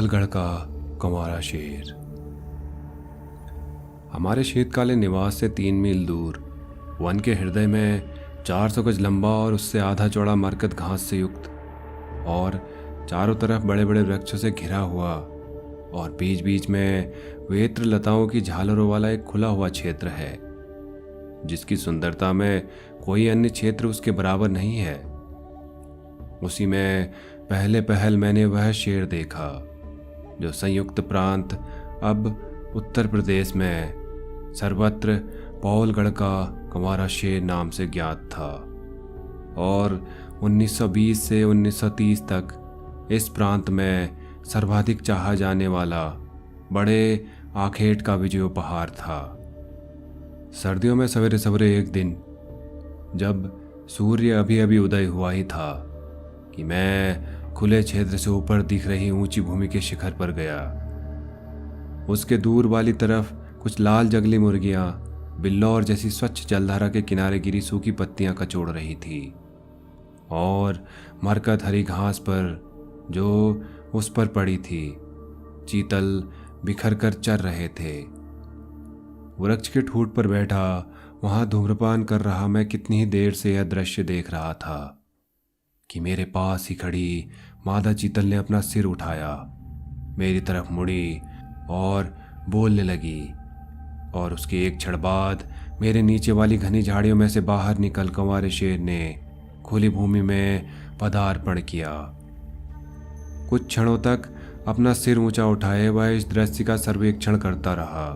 पौलगढ़ का कंवारा शेर। हमारे शीतकालीन निवास से 3 मील दूर वन के हृदय में 400 गज लंबा और उससे आधा चौड़ा मरकत घास से युक्त और चारों तरफ बड़े बड़े वृक्षों से घिरा हुआ और बीच बीच में वेत्र लताओं की झालरों वाला एक खुला हुआ क्षेत्र है, जिसकी सुंदरता में कोई अन्य क्षेत्र उसके बराबर नहीं है। उसी में पहले पहल मैंने वह शेर देखा जो संयुक्त प्रांत अब उत्तर प्रदेश में सर्वत्र पौलगढ़ का कंवारा शेर नाम से ज्ञात था और 1920 से 1930 तक इस प्रांत में सर्वाधिक चाहा जाने वाला बड़े आखेट का विजयोपहार था। सर्दियों में सवेरे सवेरे एक दिन जब सूर्य अभी अभी उदय हुआ ही था कि मैं खुले क्षेत्र से ऊपर दिख रही ऊंची भूमि के शिखर पर गया। उसके दूर वाली तरफ कुछ लाल जंगली मुर्गियां बिल्लौर जैसी स्वच्छ जलधारा के किनारे गिरी सूखी पत्तियां कचोड़ रही थी और मरकत हरी घास पर जो उस पर पड़ी थी चीतल बिखर कर चर रहे थे। वृक्ष के ठूंठ पर बैठा वहां धूम्रपान कर रहा मैं कितनी ही देर से यह दृश्य देख रहा था कि मेरे पास ही खड़ी मादा चीतल ने अपना सिर उठाया, मेरी तरफ मुड़ी और बोलने लगी और उसके एक क्षण बाद मेरे नीचे वाली घनी झाड़ियों में से बाहर निकल कंवारे शेर ने खुली भूमि में पदार्पण किया। कुछ क्षणों तक अपना सिर ऊंचा उठाए वह इस दृश्य का सर्वेक्षण करता रहा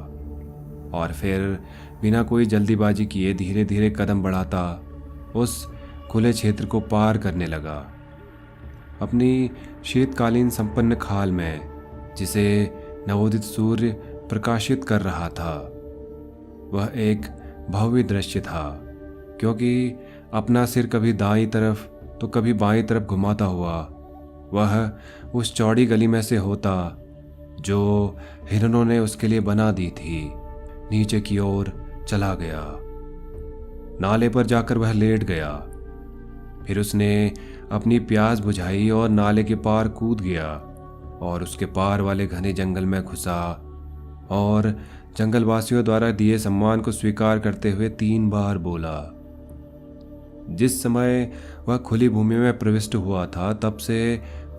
और फिर बिना कोई जल्दीबाजी किए धीरे धीरे कदम बढ़ाता उस खुले क्षेत्र को पार करने लगा। अपनी शीतकालीन संपन्न खाल में जिसे नवोदित सूर्य प्रकाशित कर रहा था वह एक भव्य दृश्य था, क्योंकि अपना सिर कभी दाईं तरफ तो कभी बाईं तरफ घुमाता हुआ वह उस चौड़ी गली में से होता जो हिरणों ने उसके लिए बना दी थी नीचे की ओर चला गया। नाले पर जाकर वह लेट गया। फिर उसने अपनी प्यास बुझाई और नाले के पार कूद गया और उसके पार वाले घने जंगल में घुसा और जंगलवासियों द्वारा दिए सम्मान को स्वीकार करते हुए 3 बार बोला। जिस समय वह खुली भूमि में प्रविष्ट हुआ था तब से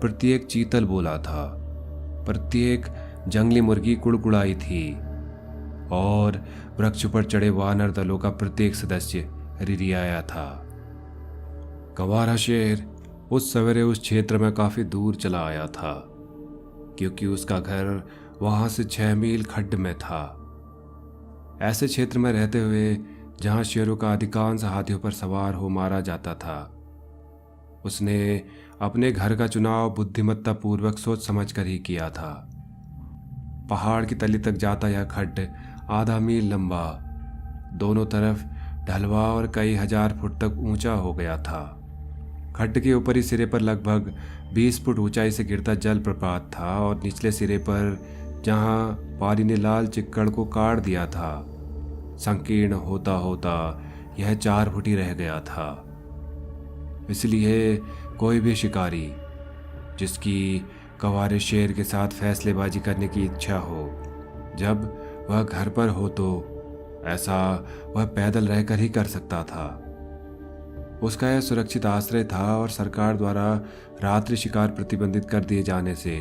प्रत्येक चीतल बोला था, प्रत्येक जंगली मुर्गी कुड़कुड़ाई थी और वृक्ष पर चढ़े वानर दलों का प्रत्येक सदस्य रिरियाया था। कंवारा शेर उस सवेरे उस क्षेत्र में काफी दूर चला आया था, क्योंकि उसका घर वहां से 6 मील खड्ड में था। ऐसे क्षेत्र में रहते हुए जहां शेरों का अधिकांश हाथियों पर सवार हो मारा जाता था, उसने अपने घर का चुनाव बुद्धिमत्ता पूर्वक सोच समझ कर ही किया था। पहाड़ की तली तक जाता यह खड्ड आधा मील लंबा, दोनों तरफ ढलवा और कई हजार फुट तक ऊंचा हो गया था। खड्ड के ऊपरी सिरे पर लगभग 20 फुट ऊंचाई से गिरता जल प्रपात था और निचले सिरे पर जहां पानी ने लाल चिक्कड़ को काट दिया था, संकीर्ण होता होता यह 4 फुट ही रह गया था। इसलिए कोई भी शिकारी जिसकी कंवारे शेर के साथ फैसलेबाजी करने की इच्छा हो, जब वह घर पर हो तो ऐसा वह पैदल रहकर ही कर सकता था। उसका यह सुरक्षित आश्रय था और सरकार द्वारा रात्रि शिकार प्रतिबंधित कर दिए जाने से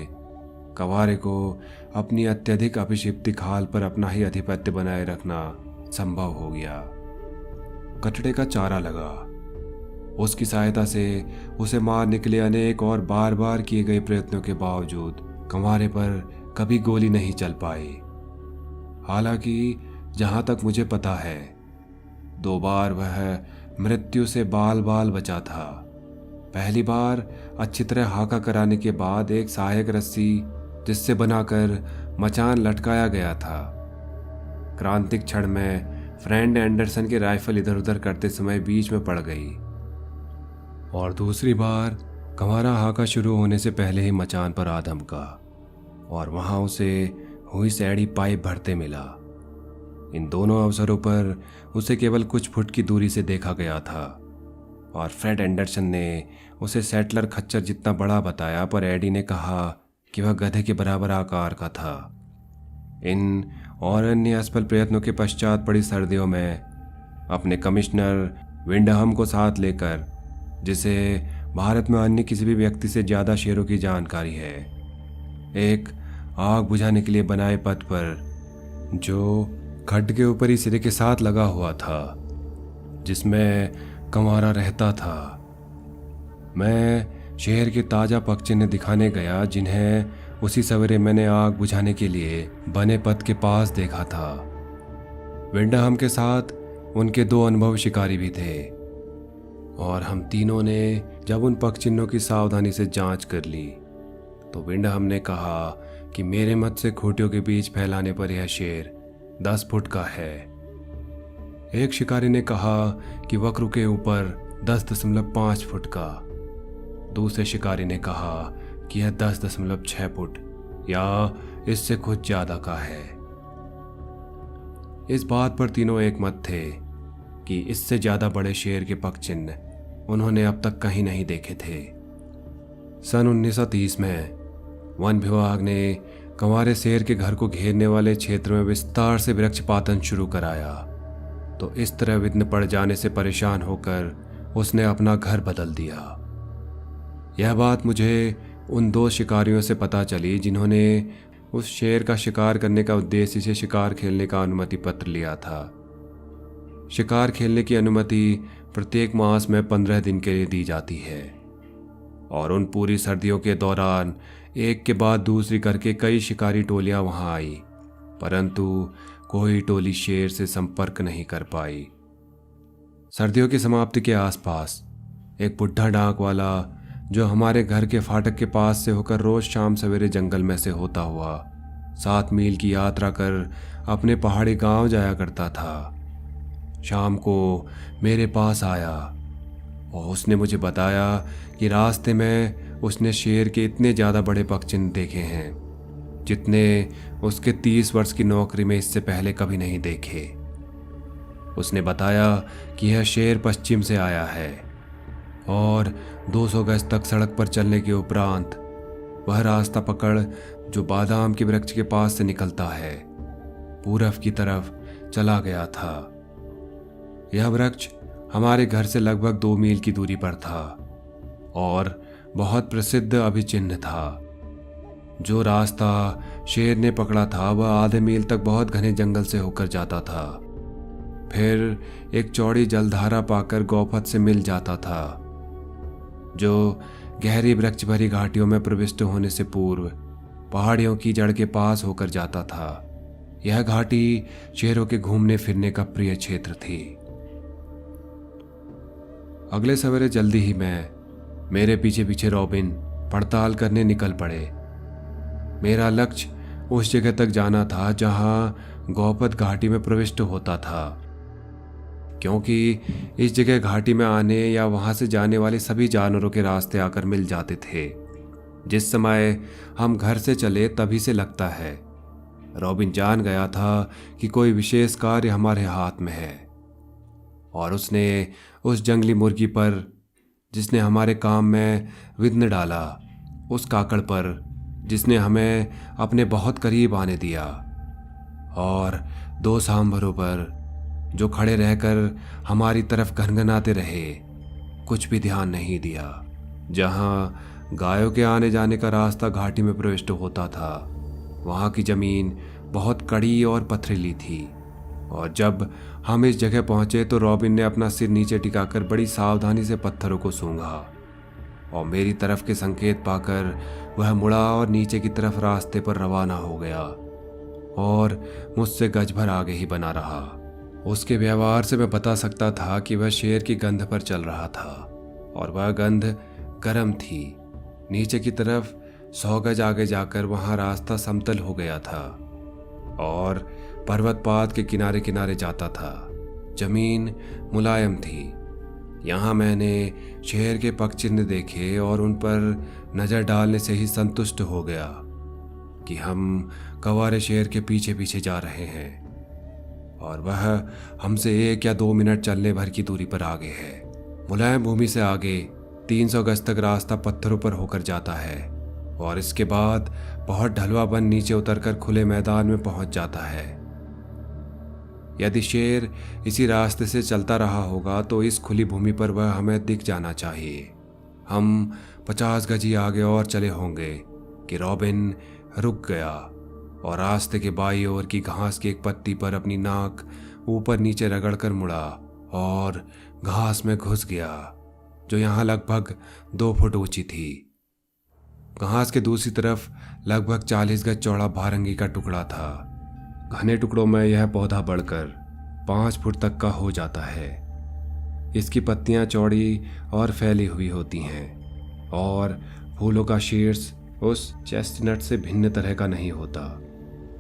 कंवारे को अपनी अत्यधिक अभिषिप्ति खाल पर अपना ही आधिपत्य बनाए रखना संभव हो गया। कटड़े का चारा लगा। उसकी सहायता से उसे मारने के लिए अनेक और बार बार किए गए प्रयत्नों के बावजूद कंवारे पर कभी गोली नहीं चल पाई। हालांकि जहां तक मुझे पता है 2 बार वह मृत्यु से बाल बाल बचा था। पहली बार अच्छी तरह हाका कराने के बाद एक सहायक रस्सी जिससे बनाकर मचान लटकाया गया था। क्रांतिक क्षण में फ्रेंड एंडरसन की राइफल इधर उधर करते समय बीच में पड़ गई और दूसरी बार कंवारा हाका शुरू होने से पहले ही मचान पर आ धमका और वहां उसे हुई सैड़ी पाइप भरते मिला। इन दोनों अवसरों पर उसे केवल कुछ फुट की दूरी से देखा गया था और फ्रेड एंडरसन ने उसे सेटलर खच्चर जितना बड़ा बताया, पर एडी ने कहा कि वह गधे के बराबर आकार का था। इन और अन्य असफल प्रयत्नों के पश्चात पड़ी सर्दियों में अपने कमिश्नर विंडहम को साथ लेकर, जिसे भारत में अन्य किसी भी व्यक्ति से ज़्यादा शेरों की जानकारी है, एक आग बुझाने के लिए बनाए पथ पर, जो खड्ड के ऊपरी सिरे के साथ लगा हुआ था, जिसमें कंवारा रहता था, मैं शेर के ताज़ा पगचिन्ह दिखाने गया, जिन्हें उसी सवेरे मैंने आग बुझाने के लिए बने पथ के पास देखा था। विंडहम के साथ उनके 2 अनुभवी शिकारी भी थे, और हम तीनों ने जब उन पगचिन्हों की सावधानी से जांच कर ली तो विंडहम ने कहा कि मेरे मत से खूंटियों के बीच फैलाने पर यह शेर 10 फुट का है। एक शिकारी ने कहा कि वक्र के ऊपर 10.5 फुट का। दूसरे शिकारी ने कहा कि यह 10.6 फुट या इससे कुछ ज्यादा का है। इस बात पर तीनों एक मत थे कि इससे ज्यादा बड़े शेर के पगचिन्ह उन्होंने अब तक कहीं नहीं देखे थे। सन 1930 में वन विभाग ने कंवारे शेर के घर को घेरने वाले क्षेत्र में विस्तार से वृक्षपातन शुरू कराया, तो इस तरह विघ्न पड़ जाने से परेशान होकर उसने अपना घर बदल दिया। यह बात मुझे उन 2 शिकारियों से पता चली जिन्होंने उस शेर का शिकार करने का उद्देश्य से शिकार खेलने का अनुमति पत्र लिया था। शिकार खेलने की अनुमति प्रत्येक मास में 15 दिन के लिए दी जाती है, और उन पूरी सर्दियों के दौरान एक के बाद दूसरी करके कई शिकारी टोलियां वहां आई, परंतु कोई टोली शेर से संपर्क नहीं कर पाई। सर्दियों की समाप्ति के आसपास एक बुढ़ा डाक वाला, जो हमारे घर के फाटक के पास से होकर रोज शाम सवेरे जंगल में से होता हुआ 7 मील की यात्रा कर अपने पहाड़ी गांव जाया करता था, शाम को मेरे पास आया और उसने मुझे बताया कि रास्ते में उसने शेर के इतने ज़्यादा बड़े पगचिन्ह देखे हैं जितने उसके 30 वर्ष की नौकरी में इससे पहले कभी नहीं देखे। उसने बताया कि यह शेर पश्चिम से आया है और 200 गज तक सड़क पर चलने के उपरांत वह रास्ता पकड़ जो बादाम के वृक्ष के पास से निकलता है, पूरब की तरफ चला गया था। यह वृक्ष हमारे घर से लगभग 2 मील की दूरी पर था और बहुत प्रसिद्ध अभिचिन्ह था। जो रास्ता शेर ने पकड़ा था वह आधे मील तक बहुत घने जंगल से होकर जाता था, फिर एक चौड़ी जलधारा पाकर गौपथ से मिल जाता था, जो गहरी वृक्ष भरी घाटियों में प्रविष्ट होने से पूर्व पहाड़ियों की जड़ के पास होकर जाता था। यह घाटी शेरों के घूमने फिरने का प्रिय क्षेत्र थी। अगले सवेरे जल्दी ही मेरे पीछे पीछे रॉबिन पड़ताल करने निकल पड़े। मेरा लक्ष्य उस जगह तक जाना था जहां गौपथ घाटी में प्रविष्ट होता था, क्योंकि इस जगह घाटी में आने या वहां से जाने वाले सभी जानवरों के रास्ते आकर मिल जाते थे। जिस समय हम घर से चले तभी से लगता है रॉबिन जान गया था कि कोई विशेष कार्य हमारे हाथ में है, और उसने उस जंगली मुर्गी पर जिसने हमारे काम में विघ्न डाला, उस काकड़ पर जिसने हमें अपने बहुत करीब आने दिया, और 2 सांभरों पर जो खड़े रहकर हमारी तरफ घनघनाते रहे, कुछ भी ध्यान नहीं दिया। जहां गायों के आने जाने का रास्ता घाटी में प्रविष्ट होता था, वहां की जमीन बहुत कड़ी और पथरीली थी, और जब हम इस जगह पहुंचे तो रॉबिन ने अपना सिर नीचे टिकाकर बड़ी सावधानी से पत्थरों को सूंघा, और मेरी तरफ के संकेत पाकर वह मुड़ा और नीचे की तरफ रास्ते पर रवाना हो गया और मुझसे गज भर आगे ही बना रहा। उसके व्यवहार से मैं बता सकता था कि वह शेर की गंध पर चल रहा था, और वह गंध गर्म थी। नीचे की तरफ 100 गज आगे जाकर वहां रास्ता समतल हो गया था और पर्वतपात के किनारे किनारे जाता था। जमीन मुलायम थी। यहाँ मैंने शेर के पगचिन्ह देखे और उन पर नजर डालने से ही संतुष्ट हो गया कि हम कंवारे शेर के पीछे पीछे जा रहे हैं, और वह हमसे 1 या 2 मिनट चलने भर की दूरी पर आगे है। मुलायम भूमि से आगे 300 गज तक रास्ता पत्थरों पर होकर जाता है, और इसके बाद बहुत ढलवा बन नीचे उतरकर खुले मैदान में पहुंच जाता है। यदि शेर इसी रास्ते से चलता रहा होगा तो इस खुली भूमि पर वह हमें दिख जाना चाहिए। हम 50 गज ही आगे और चले होंगे कि रॉबिन रुक गया और रास्ते के बाईं ओर की घास की एक पत्ती पर अपनी नाक ऊपर नीचे रगड़कर मुड़ा और घास में घुस गया, जो यहाँ लगभग 2 फुट ऊंची थी। घास के दूसरी तरफ लगभग 40 गज चौड़ा भारंगी का टुकड़ा था। घने टुकड़ों में यह पौधा बढ़कर 5 फुट तक का हो जाता है। इसकी पत्तियां चौड़ी और फैली हुई होती हैं और फूलों का शीर्ष उस चेस्टनट से भिन्न तरह का नहीं होता।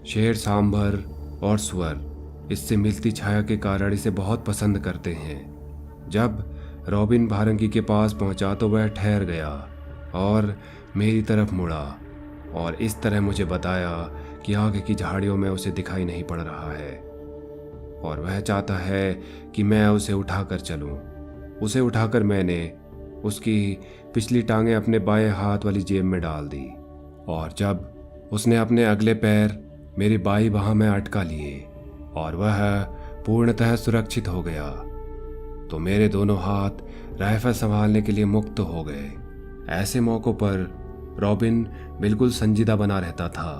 शेर, सांभर और सुअर इससे मिलती छाया के कारण इसे बहुत पसंद करते हैं। जब रॉबिन भारंगी के पास पहुंचा तो वह ठहर गया और मेरी तरफ मुड़ा और इस तरह मुझे बताया कि आगे की झाड़ियों में उसे दिखाई नहीं पड़ रहा है और वह चाहता है कि मैं उसे उठाकर चलूं। उसे उठाकर मैंने उसकी पिछली टांगें अपने बाएं हाथ वाली जेब में डाल दी और जब उसने अपने अगले पैर मेरी बाईं बाह में अटका लिए और वह पूर्णतः सुरक्षित हो गया तो मेरे दोनों हाथ राइफल संभालने के लिए मुक्त हो गए। ऐसे मौक़ों पर रॉबिन बिल्कुल संजीदा बना रहता था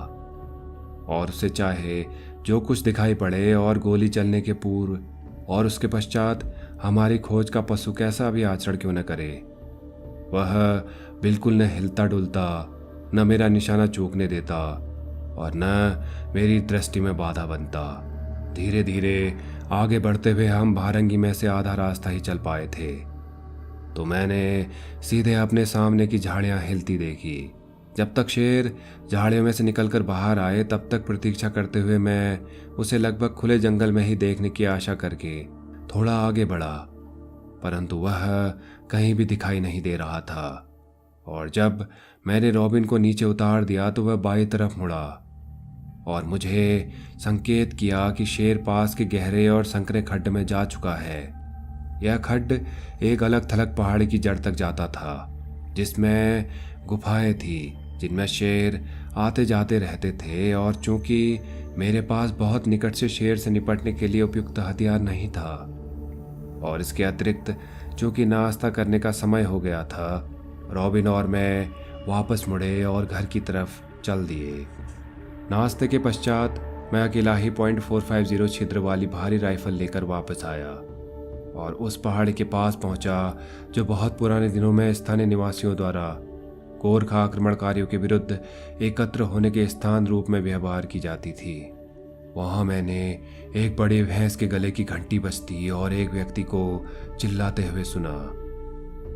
और उसे चाहे जो कुछ दिखाई पड़े और गोली चलने के पूर्व और उसके पश्चात हमारी खोज का पशु कैसा भी आचरण क्यों न करे, वह बिल्कुल न हिलता डुलता, न मेरा निशाना चूकने देता और न मेरी दृष्टि में बाधा बनता। धीरे धीरे आगे बढ़ते हुए हम भारंगी में से आधा रास्ता ही चल पाए थे तो मैंने सीधे अपने सामने की झाड़ियां हिलती देखी। जब तक शेर झाड़ियों में से निकलकर बाहर आए तब तक प्रतीक्षा करते हुए मैं उसे लगभग खुले जंगल में ही देखने की आशा करके थोड़ा आगे बढ़ा, परंतु वह कहीं भी दिखाई नहीं दे रहा था। और जब मैंने रॉबिन को नीचे उतार दिया तो वह बाईं तरफ मुड़ा और मुझे संकेत किया कि शेर पास के गहरे और संकरे खड्ड में जा चुका है। यह खड्ड एक अलग थलग पहाड़ी की जड़ तक जाता था जिसमें गुफाएं थी जिनमें शेर आते जाते रहते थे और चूंकि मेरे पास बहुत निकट से शेर से निपटने के लिए उपयुक्त हथियार नहीं था और इसके अतिरिक्त चूंकि नाश्ता करने का समय हो गया था, रॉबिन और मैं वापस मुड़े और घर की तरफ चल दिए। नाश्ते के पश्चात मैं अकेला ही .450 छिद्र वाली भारी राइफल लेकर वापस आया और उस पहाड़ी के पास पहुंचा जो बहुत पुराने दिनों में स्थानीय निवासियों द्वारा गोरखा आक्रमणकारियों के विरुद्ध एकत्र होने के स्थान रूप में व्यवहार की जाती थी। वहां मैंने एक बड़े भैंस के गले की घंटी बजती और एक व्यक्ति को चिल्लाते हुए सुना।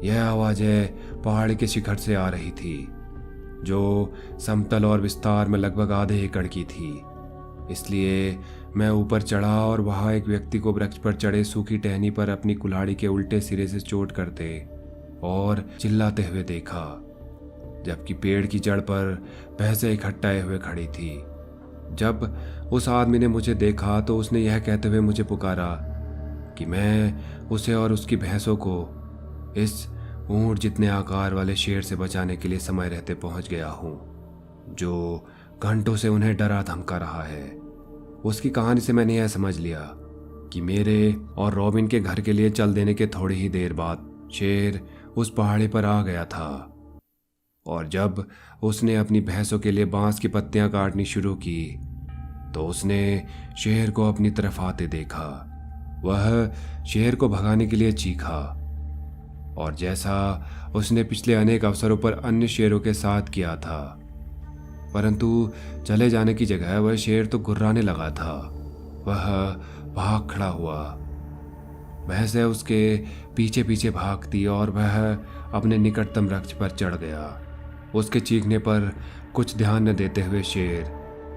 यह आवाज़ें पहाड़ी के शिखर से आ रही थी जो समतल और विस्तार में लगभग आधे एकड़ की थी। इसलिए मैं ऊपर चढ़ा और वहां एक व्यक्ति को वृक्ष पर चढ़े सूखी टहनी पर अपनी कुल्हाड़ी के उल्टे सिरे से चोट करते और चिल्लाते हुए देखा, जबकि पेड़ की जड़ पर भैंसें इकट्ठाए हुए खड़ी थी। जब उस आदमी ने मुझे देखा तो उसने यह कहते हुए मुझे पुकारा कि मैं उसे और उसकी भैंसों को इस ऊंट जितने आकार वाले शेर से बचाने के लिए समय रहते पहुंच गया हूं, जो घंटों से उन्हें डरा धमका रहा है। उसकी कहानी से मैंने यह समझ लिया कि मेरे और रॉबिन के घर के लिए चल देने के थोड़ी ही देर बाद शेर उस पहाड़ी पर आ गया था और जब उसने अपनी भैंसों के लिए बांस की पत्तियां काटनी शुरू की तो उसने शेर को अपनी तरफ आते देखा। वह शेर को भगाने के लिए चीखा और जैसा उसने पिछले अनेक अवसरों पर अन्य शेरों के साथ किया था, परंतु चले जाने की जगह वह शेर तो गुर्राने लगा था। वह भाग खड़ा हुआ, भैंसें उसके पीछे पीछे भागती और वह अपने निकटतम वृक्ष पर चढ़ गया। उसके चीखने पर कुछ ध्यान न देते हुए शेर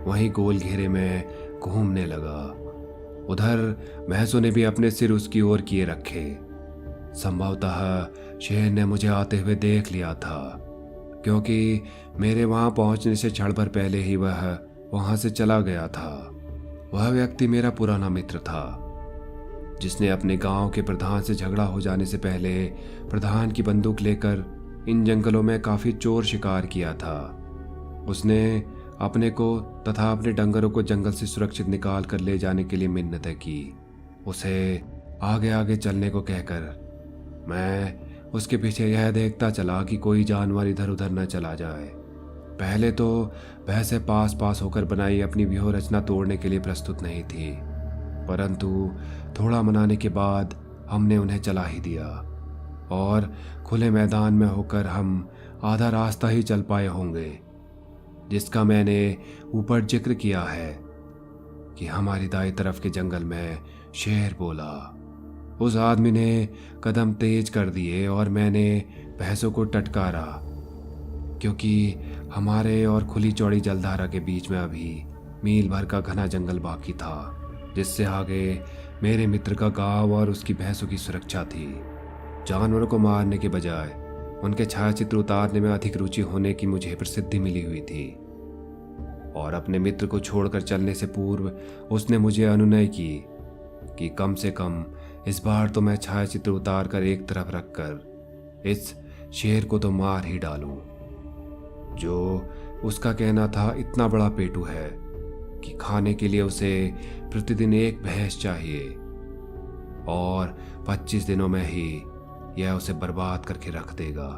वहीं गोल घेरे में घूमने लगा। उधर भैंसों ने भी अपने सिर उसकी ओर किए रखे। संभवतः शेर ने मुझे आते हुए देख लिया था, क्योंकि मेरे वहां पहुंचने से क्षण भर पहले ही वह वहां से चला गया था। वह व्यक्ति मेरा पुराना मित्र था, जिसने अपने गांव के प्रधान से झगड़ा हो जाने से पहले प्रधान की बंदूक लेकर इन जंगलों में काफी चोर शिकार किया था उसने अपने को तथा अपने डंगरों को जंगल से सुरक्षित निकाल कर ले जाने के लिए मिन्नतें की। उसे आगे आगे चलने को कहकर मैं उसके पीछे यह देखता चला कि कोई जानवर इधर उधर न चला जाए। पहले तो भैंसें पास पास होकर बनाई अपनी व्यूह रचना तोड़ने के लिए प्रस्तुत नहीं थी, परंतु थोड़ा मनाने के बाद हमने उन्हें चला ही दिया और खुले मैदान में होकर हम आधा रास्ता ही चल पाए होंगे, जिसका मैंने ऊपर जिक्र किया है कि हमारी दाई तरफ के जंगल में शेर बोला। उस आदमी ने कदम तेज कर दिए और मैंने भैंसों को टटकारा, क्योंकि हमारे और खुली चौड़ी जलधारा के बीच में अभी मील भर का घना जंगल बाकी था, जिससे आगे मेरे मित्र का गांव और उसकी भैंसों की सुरक्षा थी। जानवरों को मारने के बजाय उनके छायाचित्र उतारने में अधिक रुचि होने की मुझे प्रसिद्धि मिली हुई थी, और अपने मित्र को छोड़कर चलने से पूर्व उसने मुझे अनुनय की कि कम से कम इस बार तो मैं छायाचित्र उतार कर एक तरफ रखकर इस शेर को तो मार ही डालूं, जो उसका कहना था इतना बड़ा पेटू है कि खाने के लिए उसे प्रतिदिन एक भैंस चाहिए और 25 दिनों में ही यह उसे बर्बाद करके रख देगा।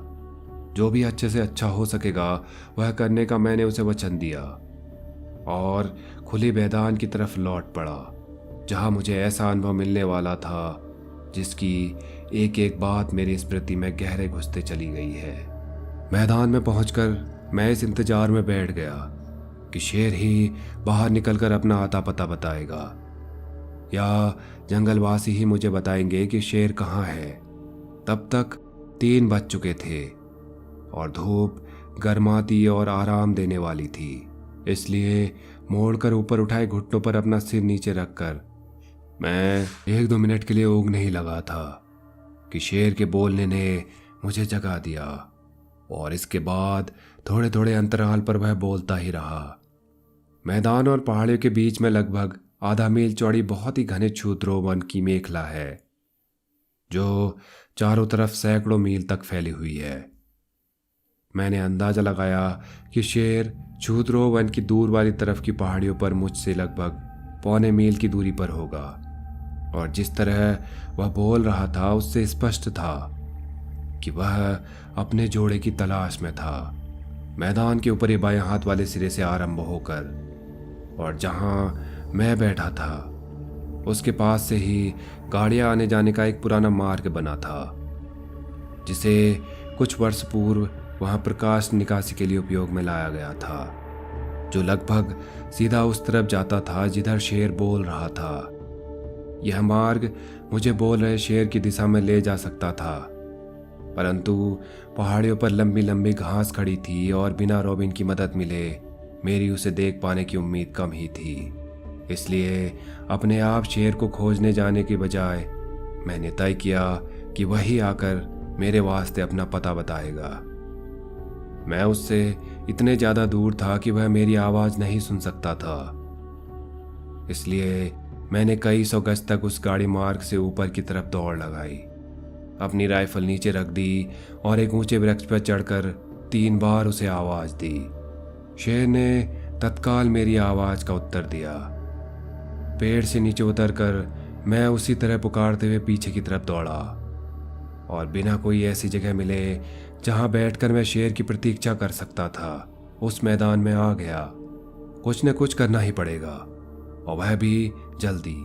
जो भी अच्छे से अच्छा हो सकेगा वह करने का मैंने उसे वचन दिया और खुली मैदान की तरफ लौट पड़ा, जहां मुझे ऐसा अनुभव मिलने वाला था जिसकी एक एक बात मेरी स्मृति में गहरे घुसते चली गई है। मैदान में पहुंचकर मैं इस इंतजार में बैठ गया कि शेर ही बाहर निकलकर अपना आता पता बताएगा या जंगलवासी ही मुझे बताएंगे कि शेर कहाँ है। तब तक 3 बज चुके थे और धूप गर्माती और आराम देने वाली थी, इसलिए मोड़कर ऊपर उठाए घुटनों पर अपना सिर नीचे रखकर मैं 1-2 मिनट के लिए ऊँघने ही लगा था कि शेर के बोलने ने मुझे जगा दिया, और इसके बाद थोड़े थोड़े अंतराल पर वह बोलता ही रहा। मैदान और पहाड़ियों के बीच में लगभग आधा मील चौड़ी बहुत ही घने छूतरो वन की मेखला है, जो चारों तरफ सैकड़ों मील तक फैली हुई है। मैंने अंदाजा लगाया कि शेर छूतरो वन की दूर वाली तरफ की पहाड़ियों पर मुझसे लगभग 1.25 मील की दूरी पर होगा, और जिस तरह वह बोल रहा था उससे स्पष्ट था कि वह अपने जोड़े की तलाश में था। मैदान के ऊपर बाएं हाथ वाले सिरे से आरंभ होकर और जहां मैं बैठा था उसके पास से ही गाड़ियां आने जाने का एक पुराना मार्ग बना था, जिसे कुछ वर्ष पूर्व वहां प्रकाश निकासी के लिए उपयोग में लाया गया था, जो लगभग सीधा उस तरफ जाता था जिधर शेर बोल रहा था। यह मार्ग मुझे बोल रहे शेर की दिशा में ले जा सकता था, परंतु पहाड़ियों पर लंबी लंबी घास खड़ी थी और बिना रॉबिन की मदद मिले मेरी उसे देख पाने की उम्मीद कम ही थी। इसलिए अपने आप शेर को खोजने जाने के बजाय मैंने तय किया कि वही आकर मेरे वास्ते अपना पता बताएगा। मैं उससे इतने ज्यादा दूर था कि वह मेरी आवाज नहीं सुन सकता था, इसलिए मैंने कई 100 गज तक उस गाड़ी मार्ग से ऊपर की तरफ दौड़ लगाई, अपनी राइफल नीचे रख दी और एक ऊंचे वृक्ष पर चढ़कर 3 बार उसे आवाज दी। शेर ने तत्काल मेरी आवाज का उत्तर दिया। पेड़ से नीचे उतरकर मैं उसी तरह पुकारते हुए पीछे की तरफ दौड़ा और बिना कोई ऐसी जगह मिले जहां बैठकर मैं शेर की प्रतीक्षा कर सकता था उस मैदान में आ गया। कुछ न कुछ करना ही पड़ेगा, और वह भी जल्दी,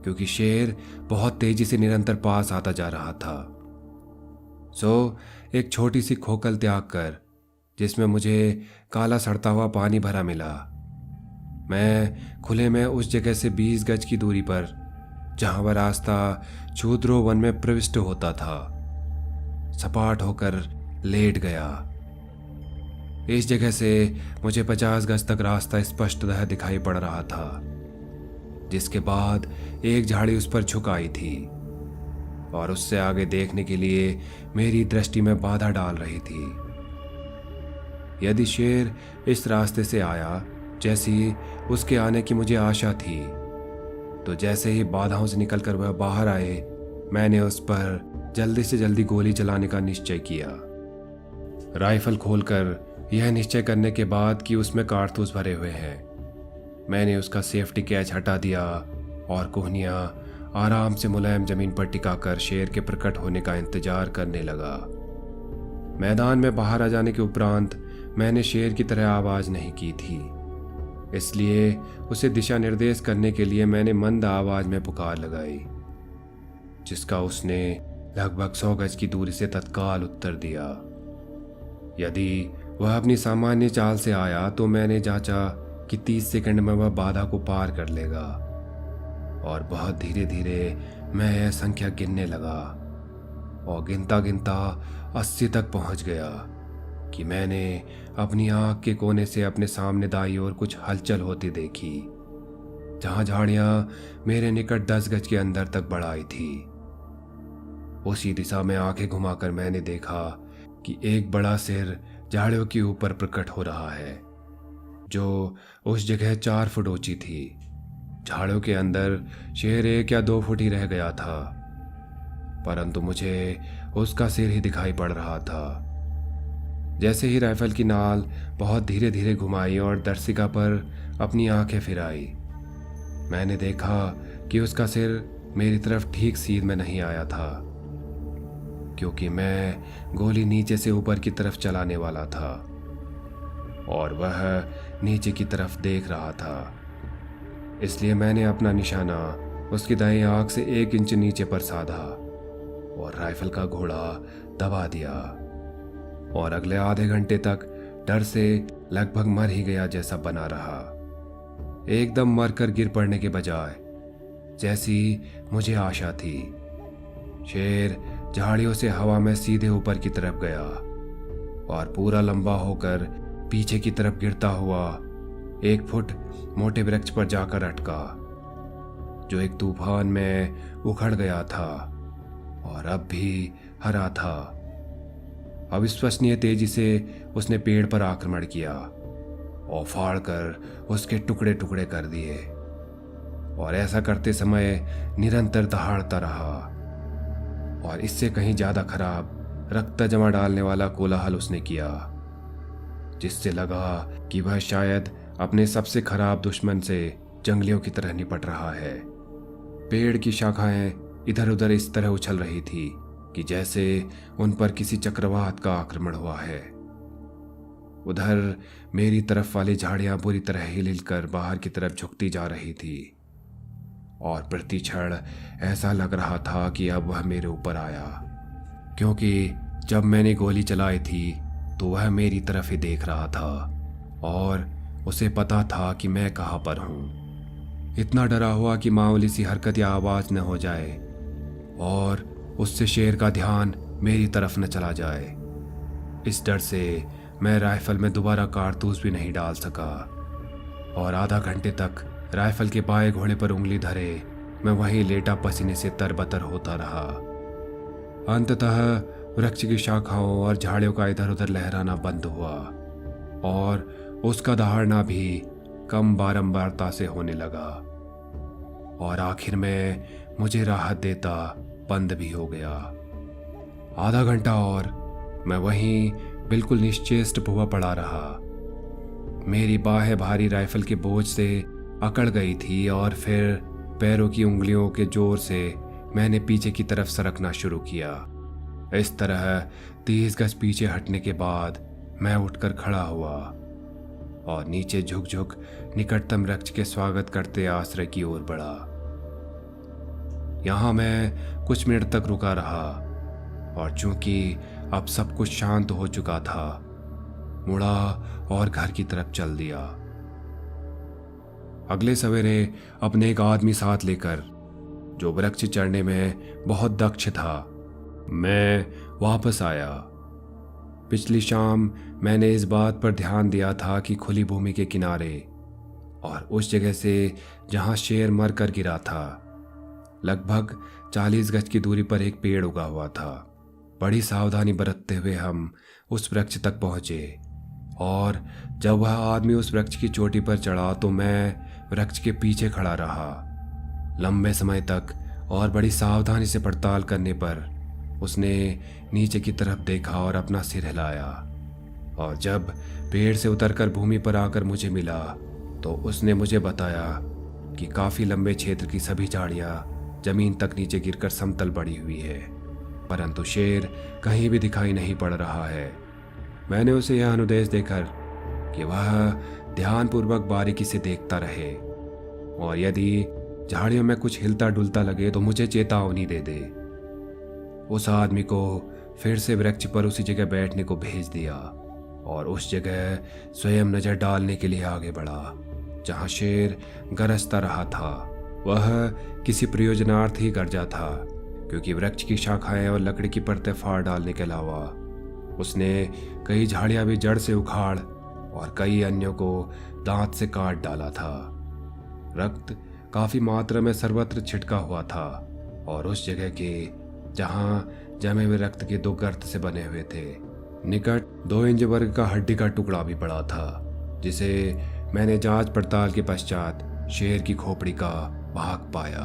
क्योंकि शेर बहुत तेजी से निरंतर पास आता जा रहा था। एक छोटी सी खोखल त्याग कर जिसमें मुझे काला सड़ता हुआ पानी भरा मिला, मैं खुले में उस जगह से 20 गज की दूरी पर, जहां वह रास्ता छूतरो वन में प्रविष्ट होता था, सपाट होकर लेट गया। इस जगह से मुझे 50 गज तक रास्ता स्पष्टतः दिखाई पड़ रहा था, जिसके बाद एक झाड़ी उस पर झुक आई थी और उससे आगे देखने के लिए मेरी दृष्टि में बाधा डाल रही थी। यदि शेर इस रास्ते से आया जैसी उसके आने की मुझे आशा थी, तो जैसे ही बाधाओं से निकलकर वह बाहर आए, मैंने उस पर जल्दी से जल्दी गोली चलाने का निश्चय किया। राइफल खोलकर यह निश्चय करने के बाद कि उसमें कारतूस भरे हुए हैं, मैंने उसका सेफ्टी कैच हटा दिया और कोहनियाँ आराम से मुलायम जमीन पर टिकाकर शेर के प्रकट होने का इंतजार करने लगा। मैदान में बाहर आ जाने के उपरांत मैंने शेर की तरह आवाज नहीं की थी, इसलिए उसे दिशा निर्देश करने के लिए मैंने मंद आवाज में पुकार लगाई, जिसका उसने लगभग 100 गज की दूरी से तत्काल उत्तर दिया। यदि वह अपनी सामान्य चाल से आया तो मैंने जांचा कि 30 सेकंड में वह बाधा को पार कर लेगा, और बहुत धीरे धीरे मैं यह संख्या गिनने लगा और गिनता गिनता 80 तक पहुंच गया कि मैंने अपनी आंख के कोने से अपने सामने दाईं ओर कुछ हलचल होती देखी, जहां झाड़ियां मेरे निकट 10 गज के अंदर तक बढ़ आई थी। उसी दिशा में आंखें घुमाकर मैंने देखा कि एक बड़ा सिर झाड़ियों के ऊपर प्रकट हो रहा है, जो उस जगह 4 फुट ऊंची थी। झाड़ियों के अंदर शेर 1 या 2 फुट ही रह गया था, परंतु मुझे उसका सिर ही दिखाई पड़ रहा था। जैसे ही राइफल की नाल बहुत धीरे धीरे घुमाई और दर्शिका पर अपनी आंखें फिराई, मैंने देखा कि उसका सिर मेरी तरफ ठीक सीध में नहीं आया था, क्योंकि मैं गोली नीचे से ऊपर की तरफ चलाने वाला था और वह नीचे की तरफ देख रहा था। इसलिए मैंने अपना निशाना उसकी दाईं आंख से 1 इंच नीचे पर साधा और राइफल का घोड़ा दबा दिया, और अगले आधे घंटे तक डर से लगभग मर ही गया जैसा बना रहा, एकदम मरकर गिर पड़ने के बजाय, जैसी मुझे आशा थी। शेर झाड़ियों से हवा में सीधे ऊपर की तरफ गया और पूरा लंबा होकर पीछे की तरफ गिरता हुआ 1 फुट मोटे वृक्ष पर जाकर अटका, जो एक तूफान में उखड़ गया था और अब भी हरा था। अविश्वसनीय तेजी से उसने पेड़ पर आक्रमण किया और फाड़कर उसके टुकड़े टुकड़े कर दिए, और ऐसा करते समय निरंतर दहाड़ता रहा, और इससे कहीं ज्यादा खराब रक्त जमा डालने वाला कोलाहल उसने किया, जिससे लगा कि वह शायद अपने सबसे खराब दुश्मन से जंगलियों की तरह निपट रहा है। पेड़ की शाखाएं इधर उधर इस तरह उछल रही थी कि जैसे उन पर किसी चक्रवात का आक्रमण हुआ है। उधर मेरी तरफ वाली झाड़ियां बुरी तरह हिल हिलकर बाहर की तरफ झुकती जा रही थी, और प्रति क्षण ऐसा लग रहा था कि अब वह मेरे ऊपर आया, क्योंकि जब मैंने गोली चलाई थी तो वह मेरी तरफ ही देख रहा था और उसे पता था कि मैं कहाँ पर हूँ। इतना डरा हुआ कि मामूली सी हरकत या आवाज न हो जाए और उससे शेर का ध्यान मेरी तरफ न चला जाए। इस डर से मैं राइफल में दोबारा कारतूस भी नहीं डाल सका, और आधा घंटे तक राइफल के बाएं घोड़े पर उंगली धरे मैं वहीं लेटा पसीने से तरबतर होता रहा। अंततः वृक्ष की शाखाओं और झाड़ियों का इधर उधर लहराना बंद हुआ और उसका दहाड़ना भी कम बारंबारता से होने लगा, और आखिर में मुझे राहत देता बंद भी हो गया। आधा घंटा और मैं वहीं बिल्कुल निश्चेष्ट हुआ पड़ा रहा। मेरी बाहें भारी राइफल के बोझ से अकड़ गई थी, और फिर पैरों की उंगलियों के जोर से मैंने पीछे की तरफ सरकना शुरू किया। इस तरह 30 गज पीछे हटने के बाद मैं उठकर खड़ा हुआ और नीचे झुक झुक निकटतम वृक्ष के स्वागत करते आश्रय की ओर बढ़ा। यहां मैं कुछ मिनट तक रुका रहा, और चूंकि अब सब कुछ शांत हो चुका था, मुड़ा और घर की तरफ चल दिया। अगले सवेरे अपने एक आदमी साथ लेकर, जो वृक्ष चढ़ने में बहुत दक्ष था, मैं वापस आया। पिछली शाम मैंने इस बात पर ध्यान दिया था कि खुली भूमि के किनारे और उस जगह से जहां शेर मर कर गिरा था, लगभग 40 गज की दूरी पर एक पेड़ उगा हुआ था। बड़ी सावधानी बरतते हुए हम उस वृक्ष तक पहुंचे, और जब वह आदमी उस वृक्ष की चोटी पर चढ़ा तो मैं वृक्ष के पीछे खड़ा रहा। लंबे समय तक और बड़ी सावधानी से पड़ताल करने पर उसने नीचे की तरफ देखा और अपना सिर हिलाया, और जब पेड़ से उतरकर भूमि पर आकर मुझे मिला तो उसने मुझे बताया कि काफ़ी लंबे क्षेत्र की सभी झाड़ियाँ जमीन तक नीचे गिरकर समतल पड़ी हुई है, परंतु शेर कहीं भी दिखाई नहीं पड़ रहा है। मैंने उसे यह अनुदेश देकर कि वह ध्यानपूर्वक बारीकी से देखता रहे और यदि झाड़ियों में कुछ हिलता डुलता लगे तो मुझे चेतावनी दे दे। उस आदमी को फिर से वृक्ष पर उसी जगह बैठने को भेज दिया और उस जगह स्वयं नजर डालने के लिए आगे बढ़ा जहां शेर गरजता रहा था। वह किसी प्रयोजनार्थ ही गरजा था, क्योंकि वृक्ष की शाखाएं और लकड़ी की परतें फाड़ डालने के अलावा उसने कई झाड़ियां भी जड़ से उखाड़ और कई अन्यों को दांत से काट डाला था। रक्त काफी मात्रा में सर्वत्र छिटका हुआ था और उस जगह के जहां जमे हुए रक्त के 2 गर्त से बने हुए थे, निकट 2 इंच वर्ग का हड्डी का टुकड़ा भी पड़ा था, जिसे मैंने जांच पड़ताल के पश्चात शेर की खोपड़ी का भाग पाया।